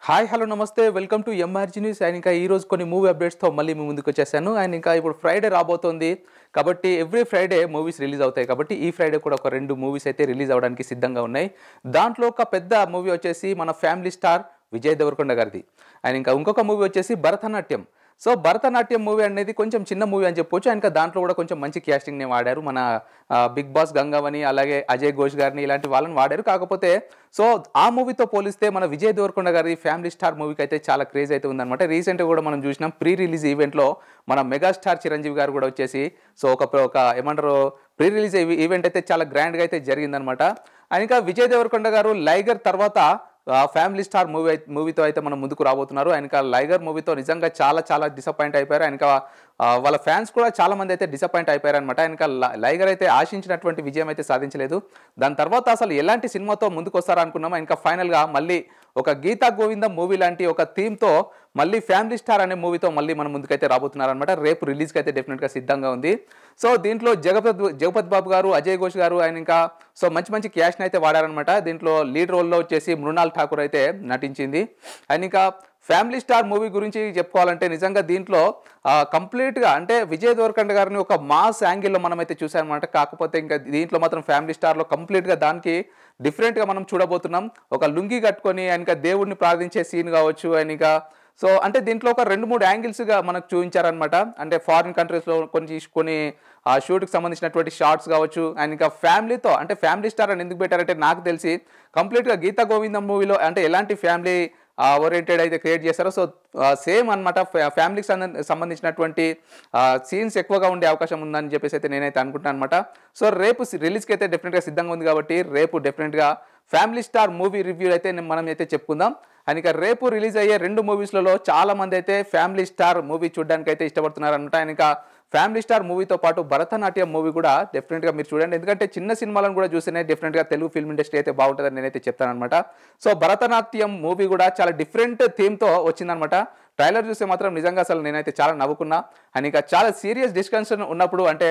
Hi hello నమస్తే welcome to MRG news. And ఇంకా ఈరోజు కొన్ని మూవీ అప్డేట్స్తో మళ్ళీ మీ ముందుకు వచ్చేసాను. అండ్ ఇంకా ఇప్పుడు ఫ్రైడే రాబోతోంది కాబట్టి ఎవ్రీ ఫ్రైడే మూవీస్ రిలీజ్ అవుతాయి. కాబట్టి ఈ ఫ్రైడే కూడా ఒక 2 మూవీస్ అయితే రిలీజ్ అవ్వడానికి సిద్ధంగా ఉన్నాయి. దాంట్లో ఒక పెద్ద మూవీ వచ్చేసి మన ఫ్యామిలీ స్టార్ విజయ్ దేవరకొండ గారిది. అండ్ ఇంకా ఇంకొక మూవీ వచ్చేసి భరతనాట్యం. సో భరతనాట్యం మూవీ అనేది కొంచెం చిన్న మూవీ అని చెప్పొచ్చు. అండ్ ఇంకా దాంట్లో కూడా కొంచెం మంచి క్యాస్టింగ్ని వాడారు. మన బిగ్ బాస్ గంగవని అలాగే అజయ్ ఘోష్ గారిని ఇలాంటి వాళ్ళని వాడారు. కాకపోతే సో ఆ మూవీతో పోలిస్తే మన విజయ్ దేవరకొండ గారి ఫ్యామిలీ స్టార్ మూవీకి అయితే చాలా క్రేజ్ అయితే ఉందన్నమాట. రీసెంట్గా కూడా మనం చూసినాం ప్రీ రిలీజ్ ఈవెంట్లో మన మెగాస్టార్ చిరంజీవి గారు కూడా వచ్చేసి సో ఒక ఏమంటారు ప్రీ రిలీజ్ ఈవెంట్ అయితే చాలా గ్రాండ్గా అయితే జరిగిందనమాట. అండ్ ఇంకా విజయ్ దేవరకొండ గారు లైగర్ తర్వాత ఫ్యామిలీ స్టార్ మూవీతో అయితే మనం ముందుకు రాబోతున్నారు. ఆయన లైగర్ మూవీతో నిజంగా చాలా డిసప్పాయింట్ అయిపోయారు. ఆయన వాళ్ళ ఫ్యాన్స్ కూడా చాలా మంది అయితే డిసప్పాయింట్ అయిపోయారు అనమాట. ఆయన లైగర్ అయితే ఆశించినటువంటి విజయం అయితే సాధించలేదు. దాని తర్వాత అసలు ఎలాంటి సినిమాతో ముందుకు వస్తారా అనుకున్నాం. ఇంకా ఫైనల్గా మళ్ళీ ఒక గీతా గోవిందం మూవీ లాంటి ఒక థీమ్తో మళ్ళీ ఫ్యామిలీ స్టార్ అనే మూవీతో మళ్ళీ మన ముందుకైతే రాబోతున్నారు అనమాట. రేపు రిలీజ్కి అయితే డెఫినెట్గా సిద్ధంగా ఉంది. సో దీంట్లో జగపతి బాబు గారు, అజయ్ ఘోష్ గారు ఆయన ఇంకా సో మంచి క్యాష్ని అయితే వాడారనమాట. దీంట్లో లీడ్ రోల్లో వచ్చేసి మృణాల్ ఠాకూర్ అయితే నటించింది. అండ్ ఇంకా ఫ్యామిలీ స్టార్ మూవీ గురించి చెప్పుకోవాలంటే నిజంగా దీంట్లో కంప్లీట్గా అంటే విజయ్ దేవరకొండ గారిని ఒక మాస్ యాంగిల్లో మనం అయితే చూసామన్నమాట. కాకపోతే ఇంకా దీంట్లో మాత్రం ఫ్యామిలీ స్టార్లో కంప్లీట్గా దానికి డిఫరెంట్గా మనం చూడబోతున్నాం. ఒక లుంగి కట్టుకొని ఆయన దేవుడిని ప్రార్థించే సీన్ కావచ్చు. ఆయన ఇంకా సో అంటే దీంట్లో ఒక 2-3 యాంగిల్స్గా మనకు చూపించారనమాట. అంటే ఫారిన్ కంట్రీస్లో కొన్ని షూట్కి సంబంధించినటువంటి షార్ట్స్ కావచ్చు. అండ్ ఇంకా ఫ్యామిలీతో అంటే ఫ్యామిలీ స్టార్ అని ఎందుకు పెట్టారంటే నాకు తెలిసి కంప్లీట్గా గీతా గోవిందం మూవీలో అంటే ఎలాంటి ఫ్యామిలీ ఓరియంటెడ్ అయితే క్రియేట్ చేస్తారో సో సేమ్ అనమాట. ఫ్యామిలీకి సంబంధించినటువంటి సీన్స్ ఎక్కువగా ఉండే అవకాశం ఉందని చెప్పేసి అయితే నేనైతే అనుకుంటాను అనమాట. సో రేపు రిలీజ్కి అయితే డెఫినెట్గా సిద్ధంగా ఉంది కాబట్టి రేపు డెఫినెట్గా ఫ్యామిలీ స్టార్ మూవీ రివ్యూ అయితే మనం అయితే చెప్పుకుందాం. అండ్ ఇక రేపు రిలీజ్ అయ్యే 2 మూవీస్లలో చాలా మంది అయితే ఫ్యామిలీ స్టార్ మూవీ చూడడానికి అయితే ఇష్టపడుతున్నారు అనమాట. అండ్ ఇంకా ఫ్యామిలీ స్టార్ మూవీతో పాటు భరతనాట్యం మూవీ కూడా డెఫినెట్గా మీరు చూడండి. ఎందుకంటే చిన్న సినిమాలను కూడా చూస్తేనే డెఫినెట్గా తెలుగు ఫిల్మ్ ఇండస్ట్రీ అయితే బాగుంటుందని నేనైతే చెప్తాను అనమాట. సో భరతనాట్యం మూవీ కూడా చాలా డిఫరెంట్ థీమ్తో వచ్చిందనమాట. ట్రైలర్ చూస్తే మాత్రం నిజంగా అసలు నేనైతే చాలా నవ్వుకున్నా. అండ్ ఇంకా చాలా సీరియస్ డిస్కషన్ ఉన్నప్పుడు అంటే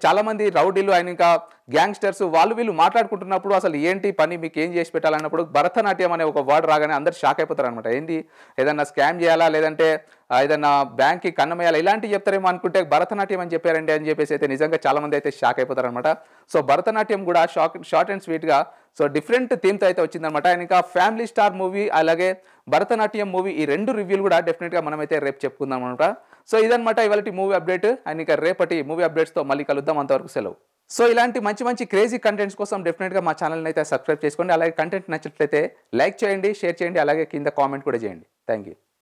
చాలామంది రౌడీలు ఆయన ఇంకా గ్యాంగ్స్టర్స్ వీళ్ళు మాట్లాడుకుంటున్నప్పుడు అసలు ఏంటి పని మీకు ఏం చేసి పెట్టాలన్నప్పుడు భరతనాట్యం అనే ఒక వర్డ్ రాగానే అందరు షాక్ అయిపోతారు అనమాట. ఏంది ఏదన్నా స్కామ్ చేయాలా లేదంటే ఏదన్నా బ్యాంక్కి కన్నమేయాలా ఇలాంటివి చెప్తారేమో అనుకుంటే భరతనాట్యం అని చెప్పారండి అని చెప్పేసి అయితే నిజంగా చాలామంది అయితే షాక్ అయిపోతారు అనమాట. సో భరతనాట్యం కూడా షార్ట్ అండ్ స్వీట్గా సో డిఫరెంట్ థీమ్తో అయితే వచ్చిందనమాట. అండ్ ఇంకా ఫ్యామిలీ స్టార్ మూవీ అలాగే భరతనాట్యం మూవీ ఈ 2 రివ్యూలు కూడా డెఫినెట్గా మనమైతే రేపు చెప్పుకుందాం అనమాట. సో ఇదనమాట ఇవాళ మూవీ అప్డేట్. అండ్ ఇంకా రేపటి మూవీ అప్డేట్స్తో మళ్ళీ కలుద్దాం. అంతవరకు సెలవు. సో ఇలాంటి మంచి క్రేజీ కంటెంట్స్ కోసం డెఫినెట్గా మా ఛానల్ని అయితే సబ్స్క్రైబ్ చేసుకోండి. అలాగే కంటెంట్ నచ్చినట్లయితే లైక్ చేయండి, షేర్ చేయండి, అలాగే కింద కామెంట్ కూడా చేయండి. Thank you.